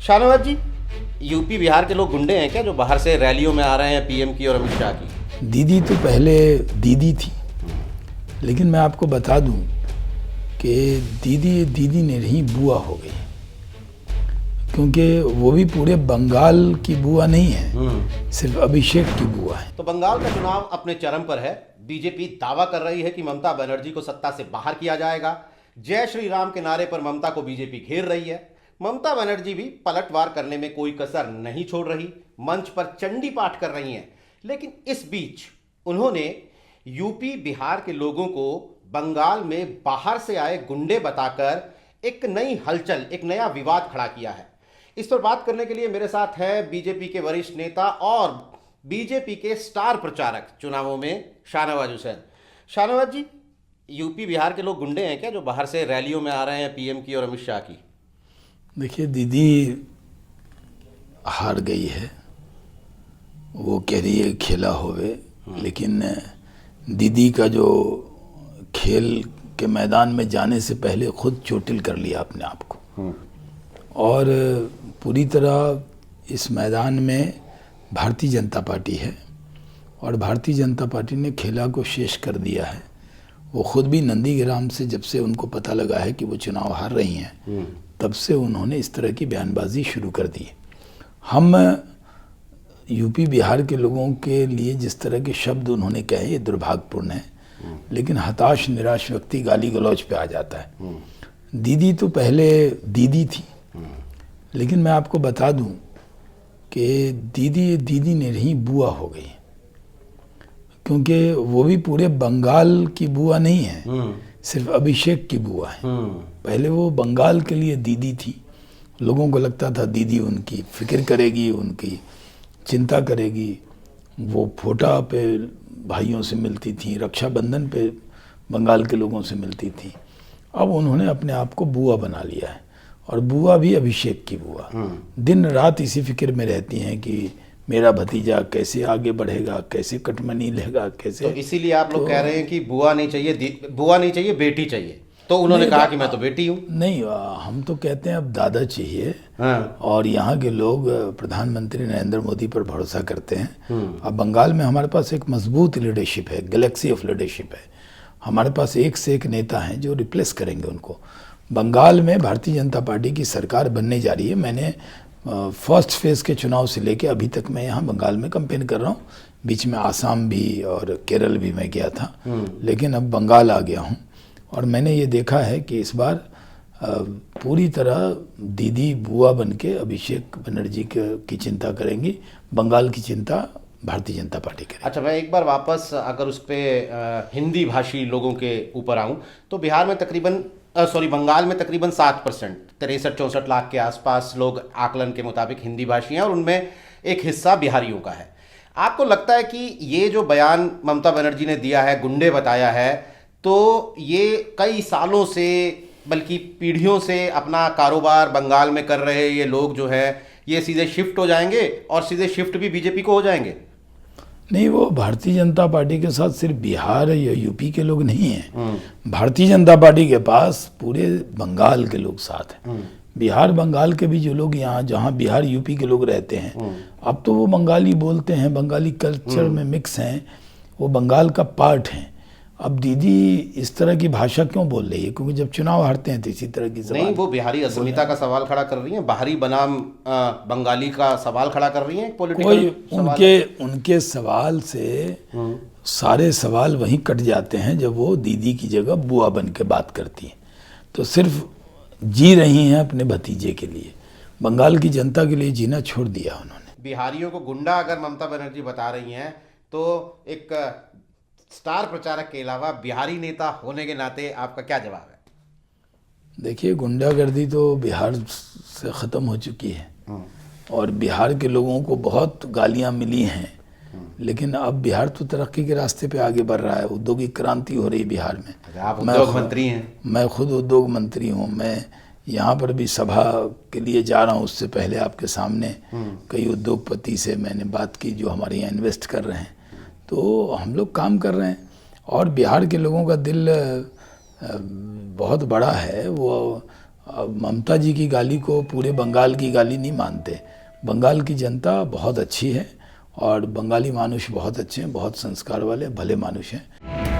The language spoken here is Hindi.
शाहनवाज जी, यूपी बिहार के लोग गुंडे हैं क्या जो बाहर से रैलियों में आ रहे हैं पीएम की और अमित शाह की? दीदी तो पहले दीदी थी, लेकिन मैं आपको बता दूं कि दीदी दीदी ने नहीं बुआ हो गई, क्योंकि वो भी पूरे बंगाल की बुआ नहीं है, सिर्फ अभिषेक की बुआ है। तो बंगाल का चुनाव अपने चरम पर है। बीजेपी दावा कर रही है कि ममता बनर्जी को सत्ता से बाहर किया जाएगा। जय श्री राम के नारे पर ममता को बीजेपी घेर रही है। ममता बनर्जी भी पलटवार करने में कोई कसर नहीं छोड़ रही, मंच पर चंडी पाठ कर रही हैं। लेकिन इस बीच उन्होंने यूपी बिहार के लोगों को बंगाल में बाहर से आए गुंडे बताकर एक नई हलचल, एक नया विवाद खड़ा किया है। इस पर बात करने के लिए मेरे साथ है बीजेपी के वरिष्ठ नेता और बीजेपी के स्टार प्रचारक चुनावों में शाहनवाज हुसैन। शाहनवाज जी, यूपी बिहार के लोग गुंडे हैं क्या जो बाहर से रैलियों में आ रहे हैं पीएम की और अमित शाह की? देखिए, दीदी हार गई है, वो कह रही है खेला होवे, लेकिन दीदी का जो खेल के मैदान में जाने से पहले खुद चोटिल कर लिया अपने आप को, और पूरी तरह इस मैदान में भारतीय जनता पार्टी है और भारतीय जनता पार्टी ने खेला को शेष कर दिया है। वो खुद भी नंदीग्राम से जब से उनको पता लगा है कि वो चुनाव हार रही हैं, तब से उन्होंने इस तरह की बयानबाजी शुरू कर दी। हम यूपी बिहार के लोगों के लिए जिस तरह के शब्द उन्होंने कहे, ये दुर्भाग्यपूर्ण है, लेकिन हताश निराश व्यक्ति गाली गलौज पे आ जाता है। दीदी तो पहले दीदी थी, लेकिन मैं आपको बता दूं कि दीदी दीदी ने नहीं बुआ हो गई, क्योंकि वो भी पूरे बंगाल की बुआ नहीं है, सिर्फ अभिषेक की बुआ है। पहले वो बंगाल के लिए दीदी थी, लोगों को लगता था दीदी उनकी फिक्र करेगी, उनकी चिंता करेगी। वो फोटा पे भाइयों से मिलती थी, रक्षाबंधन पे बंगाल के लोगों से मिलती थी। अब उन्होंने अपने आप को बुआ बना लिया है, और बुआ भी अभिषेक की बुआ। दिन रात इसी फिक्र में रहती हैं कि मेरा भतीजा कैसे आगे बढ़ेगा, कैसे कटमनी लेगा, कैसे। तो इसीलिए आप लोग कह रहे हैं कि बुआ नहीं चाहिए, बेटी चाहिए। तो उन्होंने कहा कि मैं तो बेटी हूँ। नहीं, हम तो कहते हैं अब दादा चाहिए। और यहाँ के लोग प्रधानमंत्री नरेंद्र मोदी पर भरोसा करते हैं। अब बंगाल में हमारे पास एक मजबूत लीडरशिप है, गैलेक्सी ऑफ लीडरशिप है। हमारे पास एक से एक नेता हैं जो रिप्लेस करेंगे उनको। बंगाल में भारतीय जनता पार्टी की सरकार बनने जा रही है। मैंने फर्स्ट फेज़ के चुनाव से लेके अभी तक मैं यहाँ बंगाल में कैंपेन कर रहा हूँ। बीच में आसाम भी और केरल भी मैं गया था, लेकिन अब बंगाल आ गया हूँ। और मैंने ये देखा है कि इस बार पूरी तरह दीदी बुआ बन के अभिषेक बनर्जी की चिंता करेंगी, बंगाल की चिंता भारतीय जनता पार्टी करेगी। अच्छा, मैं एक बार वापस अगर उस पर हिंदी भाषी लोगों के ऊपर आऊँ तो बिहार में बंगाल में तकरीबन 7%, 63-64 लाख के आसपास लोग आकलन के मुताबिक हिंदी भाषी हैं, और उनमें एक हिस्सा बिहारियों का है। आपको लगता है कि ये जो बयान ममता बनर्जी ने दिया है, गुंडे बताया है, तो ये कई सालों से बल्कि पीढ़ियों से अपना कारोबार बंगाल में कर रहे ये लोग जो है, ये सीधे शिफ्ट हो जाएंगे और सीधे शिफ्ट भी बीजेपी को हो जाएंगे? नहीं, वो भारतीय जनता पार्टी के साथ सिर्फ बिहार या यूपी के लोग नहीं हैं। भारतीय जनता पार्टी के पास पूरे बंगाल के लोग साथ हैं। बिहार बंगाल के भी जो लोग यहाँ, जहाँ बिहार यूपी के लोग रहते हैं, अब तो वो बंगाली बोलते हैं, बंगाली कल्चर में मिक्स हैं, वो बंगाल का पार्ट हैं। अब दीदी इस तरह की भाषा क्यों बोल रही है? क्योंकि जब चुनाव हारते हैं तो इसी तरह की नहीं, वो बिहारी अस्मिता का सवाल खड़ा कर रही हैं, बाहरी बनाम बंगाली का सवाल खड़ा कर रही हैं। पॉलिटिकल उनके सवाल से सारे सवाल वहीं कट जाते हैं जब वो दीदी की जगह बुआ बन के बात करती हैं। तो सिर्फ जी रही हैं अपने भतीजे के लिए, बंगाल की जनता के लिए जीना छोड़ दिया उन्होंने। बिहारियों को गुंडा अगर ममता बनर्जी बता रही हैं, तो एक स्टार प्रचारक के अलावा बिहारी नेता होने के नाते आपका क्या जवाब है? देखिए, गुंडागर्दी तो बिहार से ख़त्म हो चुकी है, और बिहार के लोगों को बहुत गालियां मिली हैं, लेकिन अब बिहार तो तरक्की के रास्ते पे आगे बढ़ रहा है। औद्योगिक क्रांति हो रही है बिहार में। आप उद्योग मंत्री हैं? मैं खुद उद्योग मंत्री हूँ। मैं यहाँ पर भी सभा के लिए जा रहा हूँ। उससे पहले आपके सामने कई उद्योगपति से मैंने बात की जो हमारे यहाँ इन्वेस्ट कर रहे हैं। तो हम लोग काम कर रहे हैं, और बिहार के लोगों का दिल बहुत बड़ा है। वो अब ममता जी की गाली को पूरे बंगाल की गाली नहीं मानते। बंगाल की जनता बहुत अच्छी है और बंगाली मानुष बहुत अच्छे हैं, बहुत संस्कार वाले भले मानुष हैं।